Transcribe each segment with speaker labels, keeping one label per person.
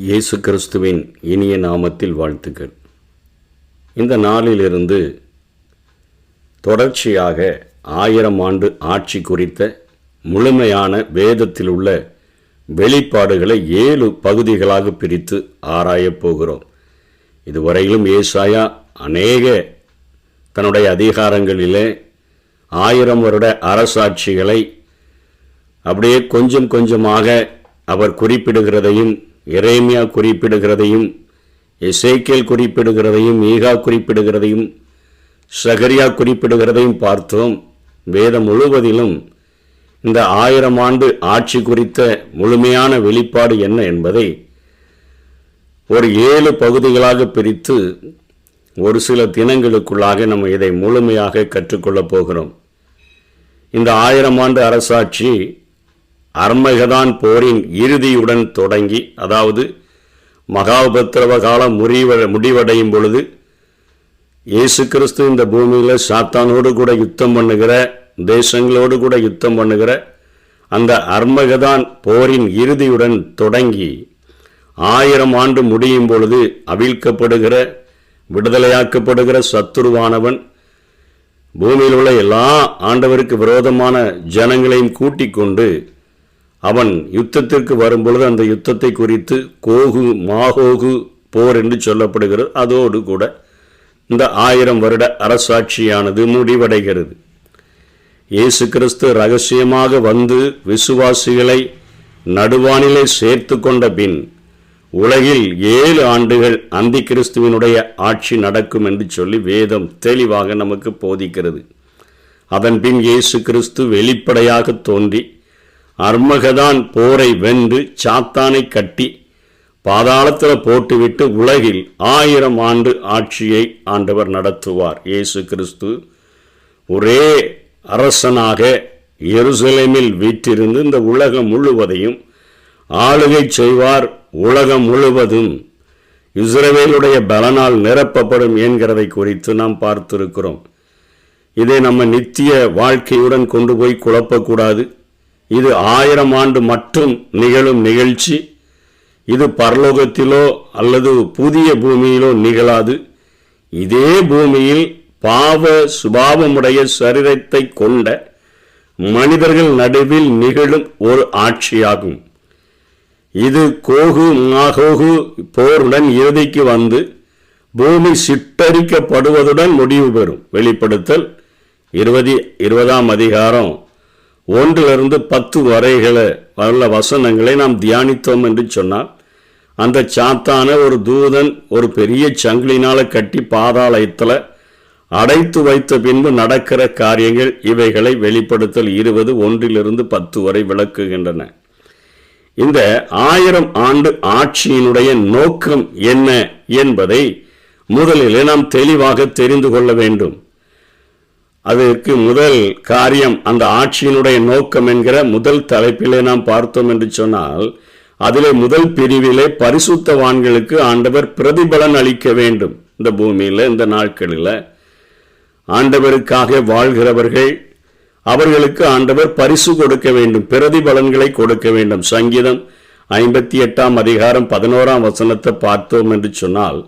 Speaker 1: இயேசு கிறிஸ்துவின் இனிய நாமத்தில் வாழ்த்துக்கள். இந்த நாளிலிருந்து தொடர்ச்சியாக 1000 ஆண்டு ஆட்சி குறித்த முழுமையான வேதத்தில் உள்ள வெளிப்பாடுகளை 7 பகுதிகளாக பிரித்து ஆராயப் போகிறோம். இதுவரையிலும் ஏசாயா அநேக தன்னுடைய அதிகாரங்களிலே 1000 வருட அரசாட்சிகளை அப்படியே கொஞ்சம் கொஞ்சமாக அவர் குறிப்பிடுகிறதையும், எரேமியா குறிப்பிடுகிறதையும், எசேக்கியேல் குறிப்பிடுகிறதையும், மீகா குறிப்பிடுகிறதையும், சகரியா குறிப்பிடுகிறதையும் பார்த்தோம். வேதம் முழுவதிலும் இந்த 1000 ஆண்டு ஆட்சி குறித்த முழுமையான வெளிப்பாடு என்ன என்பதை ஒரு 7 பகுதிகளாக பிரித்து ஒரு சில தினங்களுக்குள்ளாக நம்ம இதை முழுமையாக கற்றுக்கொள்ளப் போகிறோம். இந்த 1000 ஆண்டு அரசாட்சி அர்மகதான் போரின் இறுதியுடன் தொடங்கி, அதாவது மகாபத்திரவ காலம் முடிவடையும் பொழுது இயேசு கிறிஸ்து இந்த பூமியில் சாத்தானோடு கூட யுத்தம் பண்ணுகிற, தேசங்களோடு கூட யுத்தம் பண்ணுகிற அந்த அர்மகதான் போரின் இறுதியுடன் தொடங்கி 1000 ஆண்டு முடியும் பொழுது அவிழ்க்கப்படுகிற, விடுதலையாக்கப்படுகிற சத்துருவானவன் பூமியில் உள்ள எல்லா ஆண்டவருக்கு விரோதமான ஜனங்களையும் கூட்டிக் கொண்டு அவன் யுத்தத்திற்கு வரும்பொழுது அந்த யுத்தத்தை குறித்து கோகு மாகோகு போர் என்று சொல்லப்படுகிறது. அதோடு கூட இந்த 1000 வருட அரசாட்சியானது முடிவடைகிறது. இயேசு கிறிஸ்து ரகசியமாக வந்து விசுவாசிகளை நடுவானிலே சேர்த்து கொண்ட பின் உலகில் 7 ஆண்டுகள் அந்தி கிறிஸ்துவினுடைய ஆட்சி நடக்கும் என்று சொல்லி வேதம் தெளிவாக நமக்கு போதிக்கிறது. அதன் பின் இயேசு கிறிஸ்து வெளிப்படையாக தோன்றி அர்மகதான் போரை வென்று சாத்தானை கட்டி பாதாளத்தில் போட்டுவிட்டு உலகில் 1000 ஆண்டு ஆட்சியை ஆண்டவர் நடத்துவார். இயேசு கிறிஸ்து ஒரே அரசனாக எருசலேமில் வீற்றிருந்து இந்த உலகம் முழுவதையும் ஆளுகை செய்வார். உலகம் முழுவதும் இஸ்ரவேலுடைய பலனால் நிரப்பப்படும் என்கிறதை குறித்து நாம் பார்த்திருக்கிறோம். இதை நம்ம நித்திய வாழ்க்கையுடன் கொண்டு போய் குழப்பக்கூடாது. இது 1000 ஆண்டு மட்டும் நிகழும் நிகழ்ச்சி. இது பரலோகத்திலோ அல்லது புதிய பூமியிலோ நிகழாது. இதே பூமியில் பாவ சுபாவமுடைய சரீரத்தை கொண்ட மனிதர்கள் நடுவில் நிகழும் ஒரு ஆட்சியாகும். இது கோகு மாகோகு போருடன் இறுதிக்கு வந்து பூமி சிட்டரிக்கப்படுவதுடன் முடிவு பெறும். வெளிப்படுத்தல் 20ஆம் அதிகாரம் 1-10 வரைகளை உள்ள வசனங்களை நாம் தியானித்தோம் என்று சொன்னால், அந்த சாத்தான ஒரு தூதன் ஒரு பெரிய சங்கிலினால கட்டி பாதாளத்தில் அடைத்து வைத்த பின்பு நடக்கிற காரியங்கள் இவைகளை வெளிப்படுத்தல் 20:1-10 வரை விளக்குகின்றன. இந்த 1000 ஆண்டு ஆட்சியினுடைய நோக்கம் என்ன என்பதை முதலிலே நாம் தெளிவாக தெரிந்து கொள்ள வேண்டும். அதற்கு முதல் காரியம், அந்த ஆட்சியினுடைய நோக்கம் என்கிற முதல் தலைப்பிலே நாம் பார்த்தோம் என்று சொன்னால், அதிலே முதல் பிரிவிலே பரிசுத்தவான்களுக்கு ஆண்டவர் பிரதிபலன் அளிக்க வேண்டும். இந்த பூமியில் இந்த நாட்களில் ஆண்டவருக்காக வாழ்கிறவர்கள், அவர்களுக்கு ஆண்டவர் பரிசு கொடுக்க வேண்டும், பிரதிபலன்களை கொடுக்க வேண்டும். சங்கீதம் 58ஆம் அதிகாரம் 11ஆம் வசனத்தை பார்த்தோம் என்று சொன்னால்,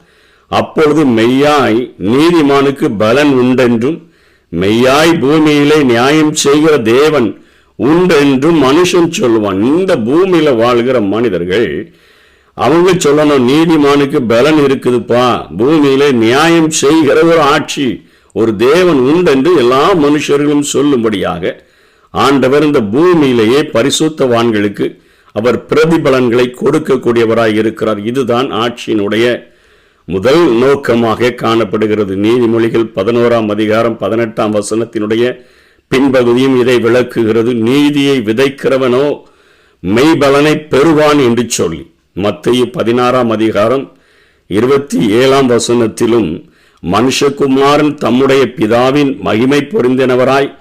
Speaker 1: அப்பொழுது மெய்யாய் நீதிமானுக்கு பலன் உண்டென்றும் மெய்யாய் பூமியிலே நியாயம் செய்கிற தேவன் உண்டென்றும் மனுஷன் சொல்லுவான். இந்த பூமியில வாழ்கிற மனிதர்கள் அவங்க சொல்லணும், நீதிமானுக்கு பலன் இருக்குதுப்பா, பூமியிலே நியாயம் செய்கிற ஒரு ஆட்சி, ஒரு தேவன் உண்டென்று எல்லா மனுஷர்களும் சொல்லும்படியாக ஆண்டவர் இந்த பூமியிலேயே பரிசுத்தவான்களுக்கு அவர் பிரதிபலன்களை கொடுக்கக்கூடியவராய் இருக்கிறார். இதுதான் ஆட்சியினுடைய முதல் நோக்கமாக காணப்படுகிறது. நீதிமொழிகள் 11ஆம் அதிகாரம் 18ஆம் வசனத்தினுடைய பின்பகுதியும் இதை விளக்குகிறது. நீதியை விதைக்கிறவனோ மெய்பலனை பெறுவான் என்று சொல்லி மத்தேயு 16ஆம் அதிகாரம் 27ஆம் வசனத்திலும், மனுஷகுமாரன் தம்முடைய பிதாவின் மகிமை பொருந்தினவராய்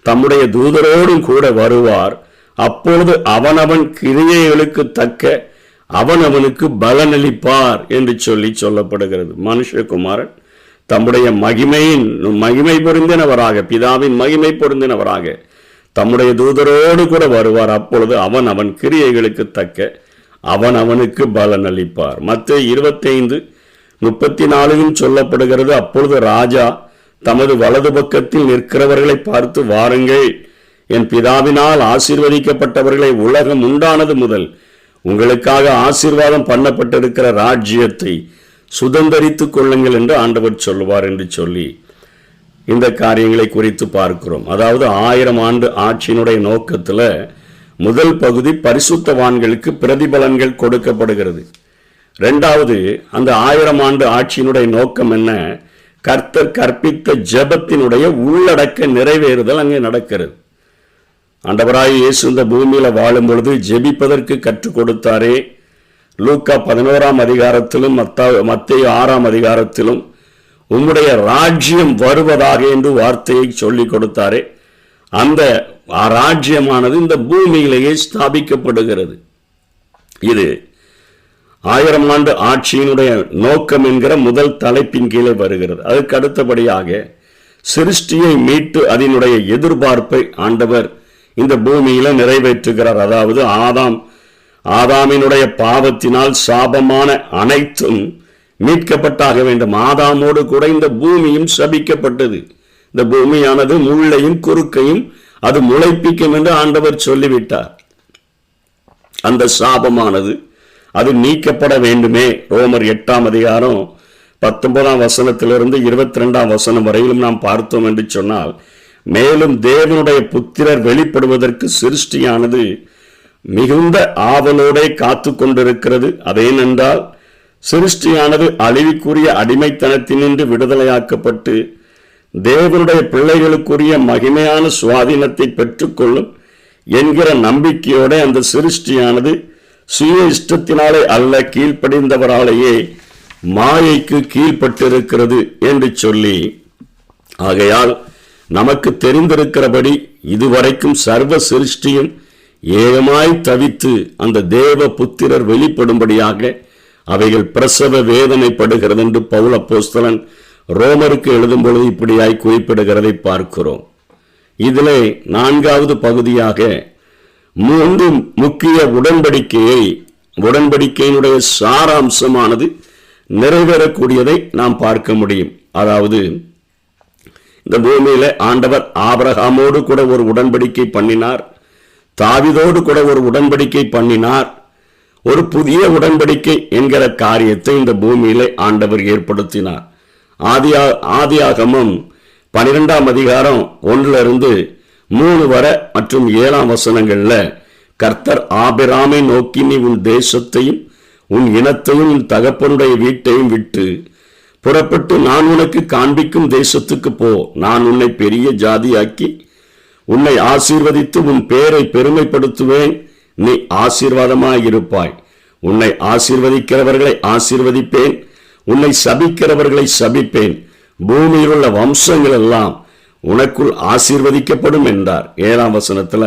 Speaker 1: தம்முடைய தூதரோடும் கூட வருவார், அப்பொழுது அவனவன் கிரியைகளுக்கு தக்க அவனவனுக்கு பலனளிப்பார் என்று சொல்லப்படுகிறது. மனுஷகுமாரன் தம்முடைய மகிமை பொருந்தினவராக, பிதாவின் மகிமை பொருந்தினவராக தம்முடைய தூதரோடு கூட வருவார். அப்பொழுது அவன் கிரியைகளுக்கு தக்க அவனுக்கு பலன் அளிப்பார். மத்தேயு 25:34 சொல்லப்படுகிறது, அப்பொழுது ராஜா தமது வலது பக்கத்தில் நிற்கிறவர்களை பார்த்து, வாருங்கள், என் பிதாவினால் ஆசீர்வதிக்கப்பட்டவர்களை உலகம் உண்டானது முதல் உங்களுக்காக ஆசீர்வாதம் பண்ணப்பட்டிருக்கிற ராஜ்யத்தை சுதந்தரித்துக் கொள்ளுங்கள் என்று ஆண்டவர் சொல்லுவார் என்று சொல்லி இந்த காரியங்களை குறித்து பார்க்கிறோம். அதாவது 1000 ஆண்டு ஆட்சியினுடைய நோக்கத்தில் முதல் பகுதி பரிசுத்தவான்களுக்கு பிரதிபலன்கள் கொடுக்கப்படுகிறது. இரண்டாவது, அந்த 1000 ஆண்டு ஆட்சியினுடைய நோக்கம் என்ன? கர்த்தர் கற்பித்த ஜெபத்தினுடைய உள்ளடக்க நிறைவேறுதல் அங்கே நடக்கிறது. ஆண்டவராய் இயேசு இந்த பூமியில வாழும் பொழுது ஜெபிப்பதற்கு கற்றுக் கொடுத்தாரே. லூக்கா 11ஆம் அதிகாரத்திலும் மத்தேயு 6ஆம் அதிகாரத்திலும் உம்முடைய ராஜ்யம் வருவதாக என்று வார்த்தையை சொல்லிக் கொடுத்தாரே. அந்த ராஜ்யமானது இந்த பூமியிலேயே ஸ்தாபிக்கப்படுகிறது. இது 1000 ஆண்டு ஆட்சியினுடைய நோக்கம் என்கிற முதல் தலைப்பின் கீழே வருகிறது. அதுக்கு அடுத்தபடியாக சிருஷ்டியை மீட்டு அதனுடைய எதிர்பார்ப்பை ஆண்டவர் இந்த பூமியில நிறைவேற்றுகிறார். அதாவது ஆதாமினுடைய பாவத்தினால் சாபமான அனைத்தும் மீட்கப்பட்டாக வேண்டும். ஆதாமோடு கூட இந்த பூமியும் சபிக்கப்பட்டது. இந்த பூமியானது முள்ளையும் குறுக்கையும் அது முளைப்பிக்கும் என்று ஆண்டவர் சொல்லிவிட்டார். அந்த சாபமானது அது நீக்கப்பட வேண்டுமே. ரோமர் 8ஆம் அதிகாரம் 19ஆம் வசனத்திலிருந்து 22ஆம் வசனம் வரையிலும் நாம் பார்த்தோம் என்று சொன்னால், மேலும் தேவனுடைய புத்திரர் வெளிப்படுவதற்கு சிருஷ்டியானது மிகுந்த ஆவலோட காத்து கொண்டிருக்கிறது. அதேனென்றால் சிருஷ்டியானது அழிவுக்குரிய அடிமைத்தனத்தினின்று விடுதலையாக்கப்பட்டு தேவனுடைய பிள்ளைகளுக்குரிய மகிமையான சுவாதீனத்தை பெற்றுக்கொள்ளும் என்கிற நம்பிக்கையோட அந்த சிருஷ்டியானது சுய இஷ்டத்தினாலே அல்ல, கீழ்ப்படிந்தவராலேயே மாயைக்கு கீழ்ப்பட்டிருக்கிறது என்று சொல்லி, ஆகையால் நமக்கு தெரிந்திருக்கிறபடி இதுவரைக்கும் சர்வ சிருஷ்டியும் ஏகமாய் தவித்து அந்த தேவ புத்திரர் வெளிப்படும்படியாக அவைகள் பிரசவ வேதனைப்படுகிறது என்று பவுல் அப்போஸ்தலன் ரோமருக்கு எழுதும் பொழுது இப்படியாய் குறிப்பிடுகிறதை பார்க்கிறோம். இதிலே 4வது பகுதியாக 3 முக்கிய உடன்படிக்கையினுடைய சாராம்சமானது நிறைவேறக்கூடியதை நாம் பார்க்க முடியும். அதாவது இந்த பூமியில ஆண்டவர் ஆபிரகாமோடு கூட ஒரு உடன்படிக்கை பண்ணினார், தாவீதோடு கூட ஒரு உடன்படிக்கை பண்ணினார். ஒரு புதிய உடன்படிக்கை என்கிற காரியத்தை இந்த பூமியிலே ஆண்டவர் ஏற்படுத்தினார். ஆதியாகமம் 12ஆம் அதிகாரம் 1-3 வரை மற்றும் 7ஆம் வசனங்கள்ல கர்த்தர் ஆபிராமை நோக்கி, நீ உன் தேசத்தையும் உன் இனத்தையும் உன் தகப்பனுடைய வீட்டையும் விட்டு புறப்பட்டு நான் உனக்கு காண்பிக்கும் தேசத்துக்கு போ. நான் உன்னை பெரிய ஜாதியாக்கி உன்னை ஆசீர்வதித்து உன் பேரை பெருமைப்படுத்துவேன். நீ ஆசீர்வாதமாயிருப்பாய். உன்னை ஆசீர்வதிக்கிறவர்களை ஆசீர்வதிப்பேன், உன்னை சபிக்கிறவர்களை சபிப்பேன். பூமியில் உள்ள வம்சங்கள் எல்லாம் உனக்குள் ஆசீர்வதிக்கப்படும் என்றார். 7ஆம் வசனத்துல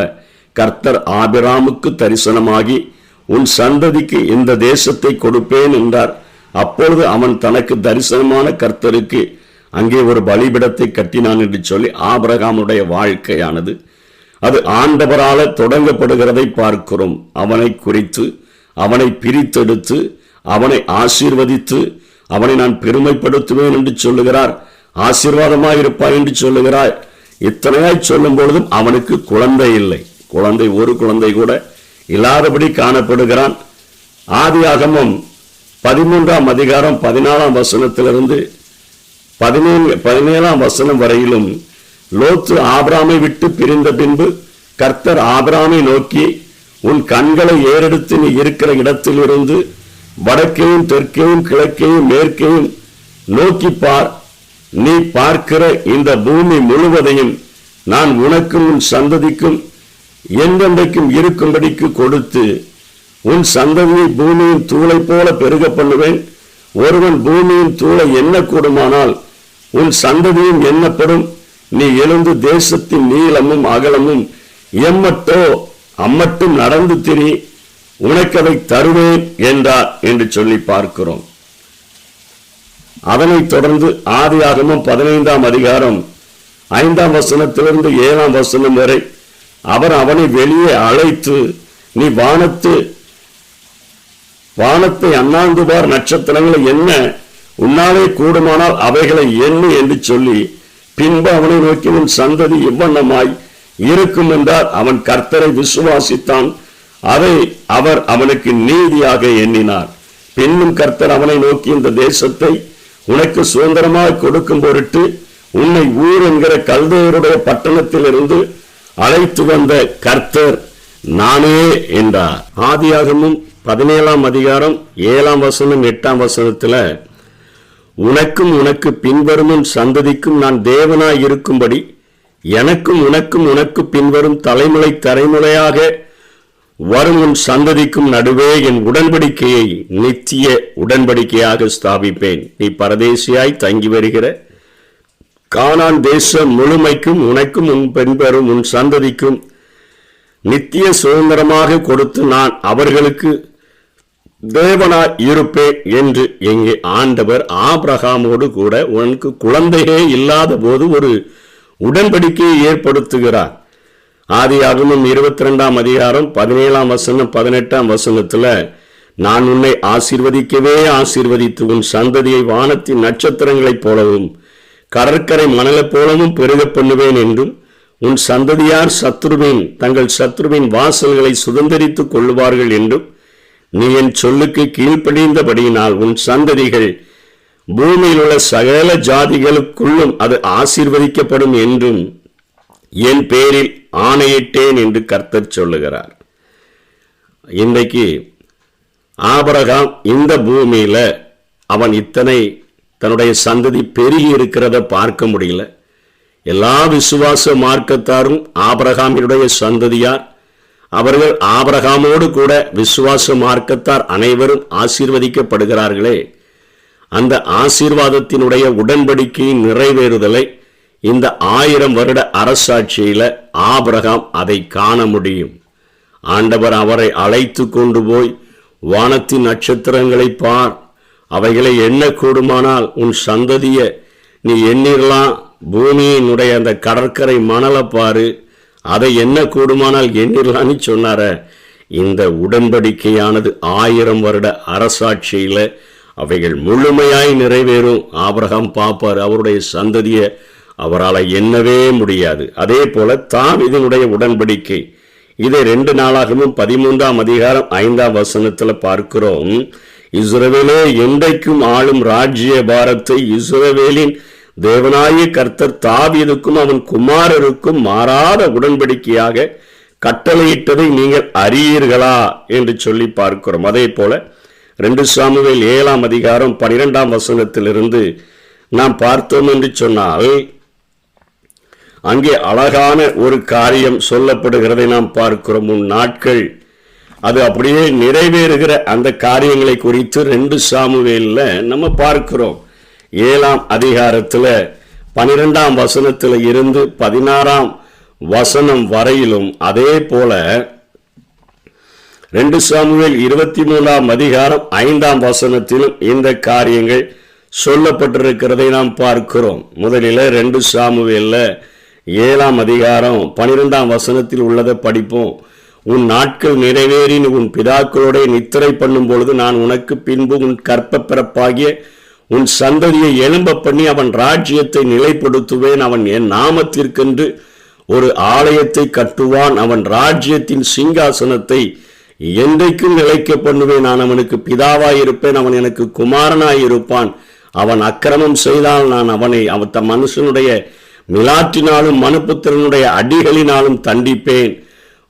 Speaker 1: கர்த்தர் ஆபிராமுக்கு தரிசனமாகி உன் சந்ததிக்கு இந்த தேசத்தை கொடுப்பேன் என்றார். அப்பொழுது அவன் தனக்கு தரிசனமான கர்த்தருக்கு அங்கே ஒரு பலிபிடத்தை கட்டினான் என்று சொல்லி ஆபிரகாமுடைய வாழ்க்கையானது அது ஆண்டவரால தொடங்கப்படுகிறதை பார்க்கிறோம். அவனை குறித்து, அவனை பிரித்தெடுத்து, அவனை ஆசீர்வதித்து, அவனை நான் பெருமைப்படுத்துவேன் என்று சொல்லுகிறார். ஆசீர்வாதமாய் இருப்பாய் என்று சொல்லுகிறாய். இத்தனையாய் சொல்லும் பொழுதும் அவனுக்கு குழந்தை இல்லை. ஒரு குழந்தை கூட இல்லாதபடி காணப்படுகிறான். ஆதியாகமம் 13ஆம் அதிகாரம் 14ஆம் வசனத்திலிருந்து 17ஆம் வசனம் வரையிலும் லோத்து ஆபிராமை விட்டு பிரிந்த பின்பு கர்த்தர் ஆபிராமை நோக்கி, உன் கண்களை ஏறெடுத்து நீ இருக்கிற இடத்திலிருந்து வடக்கையும் தெற்கையும் கிழக்கையும் மேற்கையும் நோக்கி பார். நீ பார்க்கிற இந்த பூமி முழுவதையும் நான் உனக்கும் உன் சந்ததிக்கும் என்றென்றைக்கும் இருக்கும்படிக்கு கொடுத்து உன் சந்ததியை பூமியின் தூளை போல பெருக பண்ணுவேன். ஒருவன் பூமியின் தூளை எண்ணக்கூடுமானால் உன் சந்ததியும் எண்ணப்படும். நீ எழுந்து தேசத்தின் நீளமும் அகலமும் அம்மட்டும் நடந்து திரி, உனக்கதை தருவேன் என்றார் என்று சொல்லி பார்க்கிறோம். அதனைத் தொடர்ந்து ஆதியாகமம் 15ஆம் அதிகாரம் 5ஆம் வசனத்திலிருந்து 7ஆம் வசனம் வரை அவர் அவனை வெளியே அழைத்து, நீ வானத்து வானத்தை அண்ணாந்து பார், நட்சத்திரங்களை என்ன, உன்னாலே கூடுமானால் அவைகளை எண்ணு என்று சொல்லி பின்பு அவனை நோக்கி உன் சந்ததி எவ்வண்ணமாய் இருக்கும் என்றால் அவன் கர்த்தரை விசுவாசித்தான், அதை அவர் அவனுக்கு நீதியாக எண்ணினார். பின்னும் கர்த்தர் அவனை நோக்கி இந்த தேசத்தை உனக்கு சுதந்திரமாக கொடுக்கும் பொருட்டு உன்னை ஊர் என்கிற கல்தேயருடைய பட்டணத்திலிருந்து அழைத்து வந்த கர்த்தர் நானே என்றார். ஆதியாகமம் 17ஆம் அதிகாரம் 7ஆம் வசனம் 8ஆம் வசனத்துல உனக்கும் உனக்கு பின்வரும் சந்ததிக்கும் நான் தேவனாய் இருக்கும்படி எனக்கும் உனக்கும் உனக்கு பின்வரும் தலைமுறையாக வரும் உன் சந்ததிக்கும் நடுவே என் உடன்படிக்கையை நித்திய உடன்படிக்கையாக ஸ்தாபிப்பேன். நீ பரதேசியாய் தங்கி வருகிற கானான் தேசம் முழுமைக்கும் உனக்கும் உன் பின்வரும் உன் சந்ததிக்கும் நித்திய சுதந்திரமாக கொடுத்து நான் அவர்களுக்கு தேவனாய் இருப்பேன் என்று எங்கே ஆண்டவர் ஆபிரகாமோடு கூட உனக்கு குழந்தையே இல்லாத போது ஒரு உடன்படிக்கையை ஏற்படுத்துகிறார். ஆதியாகமம் 22ஆம் அதிகாரம் 17ஆம் வசனம் 18ஆம் வசனத்துல நான் உன்னை ஆசீர்வதிக்கவே ஆசீர்வதித்து உன் சந்ததியை வானத்தின் நட்சத்திரங்களைப் போலவும் கடற்கரை மணலைப் போலவும் பெருக பண்ணுவேன் என்றும் உன் சந்ததியார் தங்கள் சத்ருவின் வாசல்களை சுதந்தரித்துக் கொள்ளுவார்கள் என்றும் நீ என் சொல்லுக்கு கீழ்ப்படிந்தபடியினால் உன் சந்ததிகள் பூமியில் உள்ள சகல ஜாதிகளுக்குள்ளும் அது ஆசீர்வதிக்கப்படும் என்றும் என் பேரில் ஆணையிட்டேன் என்று கர்த்தர் சொல்லுகிறார். இன்றைக்கு ஆபிரகாம் இந்த பூமியில அவன் இத்தனை தன்னுடைய சந்ததி பெருகி இருக்கிறத பார்க்க முடியல. எல்லா விசுவாச மார்க்கத்தாரும் ஆபிரகாமினுடைய சந்ததியார். அவர்கள் ஆபிரகாமோடு கூட விசுவாச மார்க்கத்தார் அனைவரும் ஆசீர்வதிக்கப்படுகிறார்களே. அந்த ஆசீர்வாதத்தினுடைய உடன்படிக்கையின் நிறைவேறுதலை இந்த 1000 வருட அரசாட்சியில ஆபிரகாம் அதை காண முடியும். ஆண்டவர் அவரை அழைத்து கொண்டு போய் வானத்தின் நட்சத்திரங்களை பார், அவைகளை எண்ண கூடுமானால் உன் சந்ததிய நீ எண்ணிரலாம், பூமியினுடைய அந்த கடற்கரை மணலை பாரு, அதை என்ன கூடுமானால் எண்ணிரலான்னு சொன்னார. இந்த உடன்படிக்கையானது 1000 வருட அரசாட்சியில அவைகள் முழுமையாய் நிறைவேறும். ஆபிரகாம் பாப்பார், அவருடைய சந்ததியை அவரால் எண்ணவே முடியாது. அதே போல தாவீதினுடைய உடன்படிக்கை, இதை 2 நாளாகவும் 13ஆம் அதிகாரம் 5ஆம் வசனத்துல பார்க்கிறோம். இஸ்ரவேலே என்றைக்கும் ஆளும் ராஜ்ய பாரத்தை இஸ்ரவேலின் தேவனாகிய கர்த்தர் தாவீதுக்கும் அவன் குமாரருக்கும் மாறாத உடன்படிக்கையாக கட்டளையிட்டதை நீங்கள் அறியீர்களா என்று சொல்லி பார்க்கிறோம். அதே போல 2 சாமுவேல் 7ஆம் அதிகாரம் 12ஆம் வசனத்திலிருந்து நாம் பார்த்தோம் என்று சொன்னால் அங்கே அழகான ஒரு காரியம் சொல்லப்படுகிறதை நாம் பார்க்கிறோம். உன் நாட்கள் அது அப்படியே நிறைவேறுகிற அந்த காரியங்களை குறித்து 2 சாமுவேல்ல நம்ம பார்க்கிறோம். 7ஆம் அதிகாரத்துல 12ஆம் வசனத்துல இருந்து 16ஆம் வசனம் வரையிலும், அதே போல 2 சாமுவேல் 23ஆம் அதிகாரம் 5ஆம் வசனத்திலும் இந்த காரியங்கள் சொல்லப்பட்டிருக்கிறதை நாம் பார்க்கிறோம். முதலில் 2 சாமுவேல்ல 7ஆம் அதிகாரம் 12ஆம் வசனத்தில் உள்ளதை படிப்போம். உன் நாட்கள் நிறைவேறின் உன் பிதாக்களோட நித்திரை பண்ணும் பொழுது நான் உனக்கு பின்பு உன் கற்ப பிறப்பாகிய உன் சந்ததியை எழும்ப பண்ணி அவன் ராஜ்யத்தை நிலைப்படுத்துவேன். அவன் என் நாமத்திற்கென்று ஒரு ஆலயத்தை கட்டுவான். அவன் ராஜ்யத்தின் சிங்காசனத்தை என்றைக்கும் நிலைக்க பண்ணுவேன். நான் அவனுக்கு பிதாவாயிருப்பேன், அவன் எனக்கு குமாரனாயிருப்பான். அவன் அக்கிரமம் செய்தால் நான் அவனை மனுஷனுடைய மிலாற்றினாலும் மனுபுத்திரனுடைய அடிகளினாலும் தண்டிப்பேன்.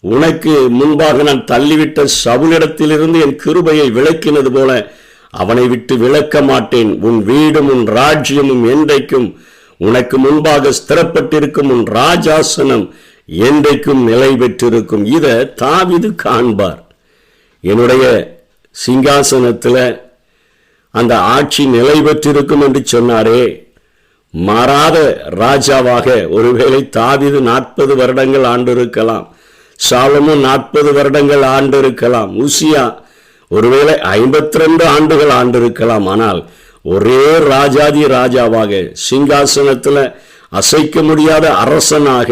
Speaker 1: உனக்கு முன்பாக நான் தள்ளிவிட்ட சவுலிடத்திலிருந்து என் கிருபையை விலக்கினது போல அவனை விட்டு விலக்க மாட்டேன். உன் வீடும் உன் ராஜ்யமும் என்றைக்கும் உனக்கு முன்பாக ஸ்திரப்பட்டிருக்கும். உன் ராஜாசனம் என்றைக்கும் நிலை பெற்றிருக்கும். இதை தாவீது காண்பார். என்னுடைய சிங்காசனத்தில் அந்த ஆட்சி நிலை பெற்றிருக்கும் என்று சொன்னாரே, மாறாத ராஜாவாக ஒருவேளை தாவீது 40 வருடங்கள் ஆண்டு இருக்கலாம், சாலமோன் 40 வருடங்கள் ஆண்டு இருக்கலாம், உசியா ஒருவேளை 52 ஆண்டுகள் ஆண்டு இருக்கலாம். ஆனால் ஒரே ராஜாதி ராஜாவாக சிங்காசனத்தில் அசைக்க முடியாத அரசனாக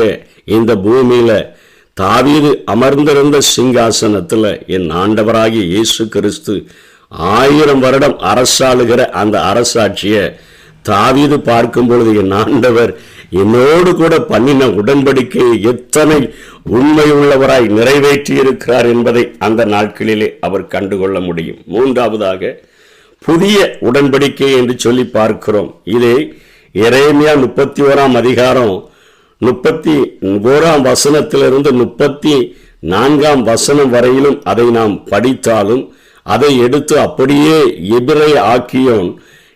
Speaker 1: இந்த பூமியில தாவீது அமர்ந்திருந்த சிங்காசனத்தில் என் ஆண்டவராகிய இயேசு கிறிஸ்து 1000 வருடம் அரசாளுகிற அந்த அரசாட்சியை தாவீது பார்க்கும் பொழுது, என் ஆண்டவர் என்னோடு கூட பண்ணின உடன்படிக்கையை எத்தனை உண்மை உள்ளவராய் நிறைவேற்றி இருக்கிறார் என்பதை அந்த நாட்களிலே அவர் கண்டுகொள்ள முடியும். மூன்றாவதாக புதிய உடன்படிக்கை என்று சொல்லி பார்க்கிறோம். இதை எரேமியா 31 அதிகாரம் 31 வசனத்திலிருந்து 34 வசனம் வரையிலும் அதை நாம் படித்தாலும், அதை எடுத்து அப்படியே எபிரேய ஆக்கியோன்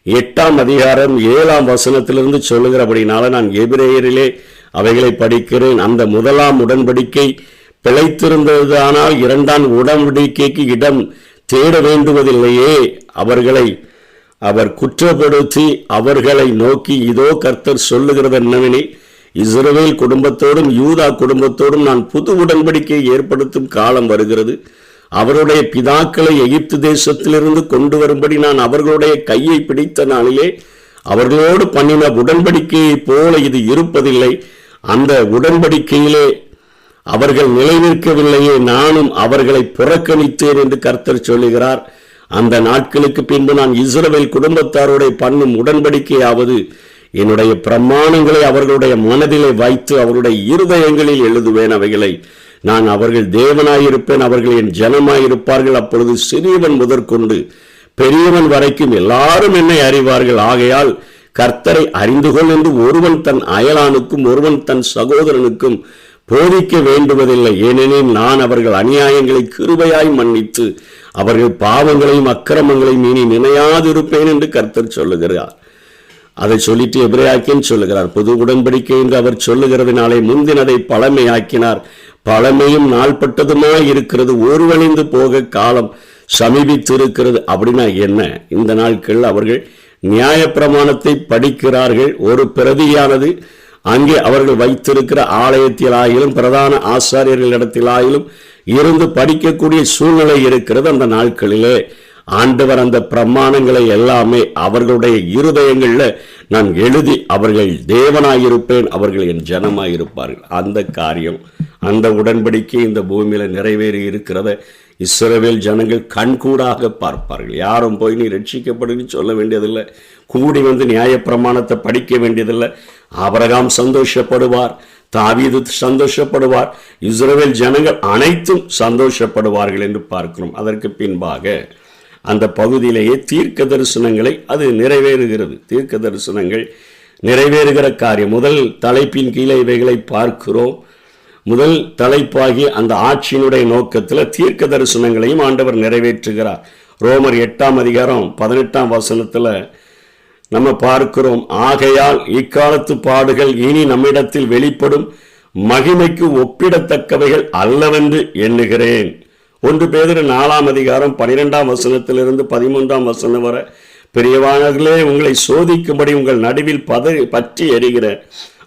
Speaker 1: 8 அதிகாரம் 7 வசனத்திலிருந்து சொல்லுகிறபடினால நான் எபிரேயரிலே அவைகளை படிக்கிறேன். அந்த முதலாம் உடன்படிக்கை பிழைத்திருந்ததானால் 2ஆம் உடன்படிக்கைக்கு இடம் தேட வேண்டுவதில்லையே. அவர்களை அவர் குற்றப்படுத்தி அவர்களை நோக்கி, இதோ கர்த்தர் சொல்லுகிறது என்னவெனில், இஸ்ரவேல் குடும்பத்தோடும் யூதா குடும்பத்தோடும் நான் புது உடன்படிக்கை ஏற்படுத்தும் காலம் வருகிறது. அவருடைய பிதாக்களை எகிப்து தேசத்திலிருந்து கொண்டு வரும்படி நான் அவர்களுடைய கையை பிடித்த நாளிலே அவர்களோடு பண்ணின உடன்படிக்கையை போல இது இருப்பதில்லை. அந்த உடன்படிக்கையிலே அவர்கள் நிலைநிற்கவில்லையே, நானும் அவர்களை புறக்கணித்தேன் என்று கர்த்தர் சொல்லுகிறார். அந்த நாட்களுக்கு பின்பு நான் இஸ்ரவேல் குடும்பத்தாரோட பண்ணும் உடன்படிக்கையாவது என்னுடைய பிரமாணங்களை அவர்களுடைய மனதிலே வைத்து அவருடைய இருதயங்களில் எழுதுவேன். அவைகளை நான் அவர்கள் தேவனாயிருப்பேன், அவர்கள் என் ஜனமாயிருப்பார்கள். அப்பொழுது சிறியவன் முதற்கொண்டு பெரியவன் வரைக்கும் எல்லாரும் என்னை அறிவார்கள். ஆகையால் கர்த்தரை அறிந்து கொள் என்று ஒருவன் தன் அயலானுக்கும் ஒருவன் தன் சகோதரனுக்கும் போதிக்க வேண்டுவதில்லை. ஏனெனில் நான் அவர்கள் அநியாயங்களை கிருபையாய் மன்னித்து அவர்கள் பாவங்களையும் அக்கிரமங்களையும் இனி நினையாதிருப்பேன் என்று கர்த்தர் சொல்லுகிறார். அதை சொல்லிட்டு எபிரேயாக்கின்னு சொல்லுகிறார். புது உடன்படிக்கை என்று அவர் சொல்லுகிறதுனாலே முந்தினதை பழமையாக்கினார். பழமையும் நாள்பட்டதுமாய் இருக்கிறது, ஒருவழிந்து போக காலம் சமீபித்திருக்கிறது. அப்படின்னா என்ன? இந்த நாட்கள் அவர்கள் நியாயப்பிரமாணத்தை படிக்கிறார்கள். ஒரு பிரதியானது அங்கே அவர்கள் வைத்திருக்கிற ஆலயத்திலாயிலும் பிரதான ஆசாரியர்களிடத்திலாயிலும் இருந்து படிக்கக்கூடிய சூழ்நிலை இருக்கிறது. அந்த நாட்களிலே ஆண்டவர் அந்த பிரமாணங்களை எல்லாமே அவர்களுடைய இருதயங்களில் நான் எழுதி அவர்கள் தேவனாயிருப்பேன், அவர்கள் என் ஜனமாயிருப்பார்கள். அந்த காரியம், அந்த உடன்படிக்கை இந்த பூமியில நிறைவேறி இருக்கிறத இஸ்ரவேல் ஜனங்கள் கண்கூடாக பார்ப்பார்கள். யாரும் போய் நீ ரட்சிக்கப்படுன்னு சொல்ல வேண்டியதில்லை, கூடி வந்து நியாயப்பிரமாணத்தை படிக்க வேண்டியதில்லை. ஆபிரகாம் சந்தோஷப்படுவார், தாவீது சந்தோஷப்படுவார், இஸ்ரவேல் ஜனங்கள் அனைத்தும் சந்தோஷப்படுவார்கள் என்று பார்க்கிறோம். அதற்கு பின்பாக அந்த பகுதியிலேயே தீர்க்க தரிசனங்களை அது நிறைவேறுகிறது. தீர்க்க தரிசனங்கள் நிறைவேறுகிற காரியம் முதல் தலைப்பின் கீழே இவைகளை பார்க்கிறோம். முதல் தலைப்பாகி அந்த ஆட்சியினுடைய நோக்கத்தில் தீர்க்க தரிசனங்களையும் ஆண்டவர் நிறைவேற்றுகிறார். ரோமர் 8 அதிகாரம் 18 வசனத்தில் நம்ம பார்க்கிறோம். ஆகையால் இக்காலத்து பாடுகள் இனி நம்மிடத்தில் வெளிப்படும் மகிமைக்கு ஒப்பிடத்தக்கவைகள் அல்லவென்று எண்ணுகிறேன். 1 பேதுரு 4 அதிகாரம் 12 வசனத்திலிருந்து 13 வசனம் வரை, பெரியவானர்களே, உங்களை சோதிக்கும்படி உங்கள் நடுவில் பற்றி எரிகிற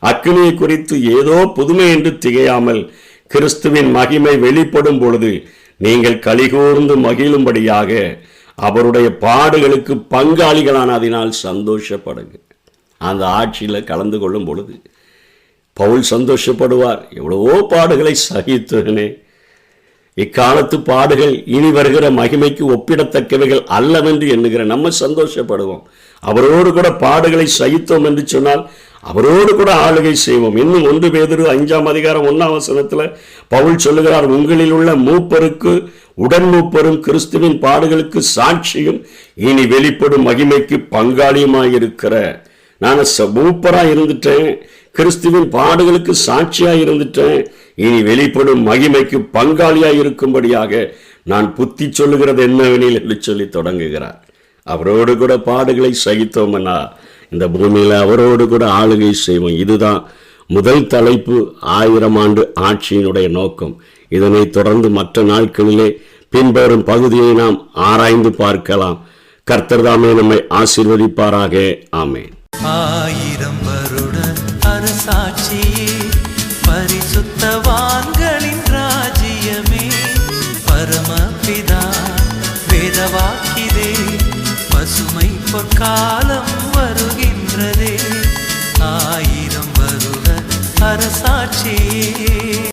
Speaker 1: அக்கினியை குறித்து ஏதோ புதுமை என்று திகையாமல் கிறிஸ்துவின் மகிமை வெளிப்படும் பொழுது நீங்கள் கலிகூர்ந்து மகிழும்படியாக அவருடைய பாடுகளுக்கு பங்காளிகளானதினால் சந்தோஷப்படுங்க. அந்த ஆட்சியில் கலந்து கொள்ளும் பொழுது பவுல் சந்தோஷப்படுவார். எவ்வளவோ பாடுகளை சகித்தனே, இக்காலத்து பாடுகள் இனி வருகிற மகிமைக்கு ஒப்பிடத்தக்கவைகள் அல்லவென்று எண்ணுகிற நம்ம சந்தோஷப்படுவோம். அவரோடு கூட பாடுகளை சகித்தோம் என்று சொன்னால் அவரோடு கூட ஆளுகை செய்வோம். இன்னும் 1 பேதுரு 5 அதிகாரம் 1 வசனத்தில் பவுல் சொல்லுகிறார், உங்களில் உள்ள மூப்பருக்கு உடன் மூப்பரும் கிறிஸ்துவின் பாடுகளுக்கு சாட்சியும் இனி வெளிப்படும் மகிமைக்கு பங்காளியுமாயிருக்கிற. நான் மூப்பராக இருந்துட்டேன், கிறிஸ்துவின் பாடுகளுக்கு சாட்சியாக இருந்துட்டேன், இனி வெளிப்படும் மகிமைக்கு பங்காளியாக இருக்கும்படியாக நான் புத்தி சொல்லுகிறது என்னவெனில் என்று சொல்லி தொடங்குகிறார். அவரோடு கூட பாடுகளை சகித்தோம்னா இந்த பூமியில் அவரோடு கூட ஆளுகை செய்வோம். இதுதான் முதல் தலைப்பு, 1000 ஆண்டு ஆட்சியினுடைய நோக்கம். இதனை தொடர்ந்து மற்ற நாட்களிலே பின்வரும் பகுதியை நாம் ஆராய்ந்து பார்க்கலாம். கர்த்தர் தாமே நம்மை ஆசீர்வதிப்பாராக. ஆமென்.
Speaker 2: 1000 வருட அரசாட்சியே, பரிசுத்தவான்களின் ராஜ்யமே, பரமபிதா வேதவாக்கிதே, பசுமை பொற்காலம் வருகின்றதே. 1000 வருட அரசாட்சியே.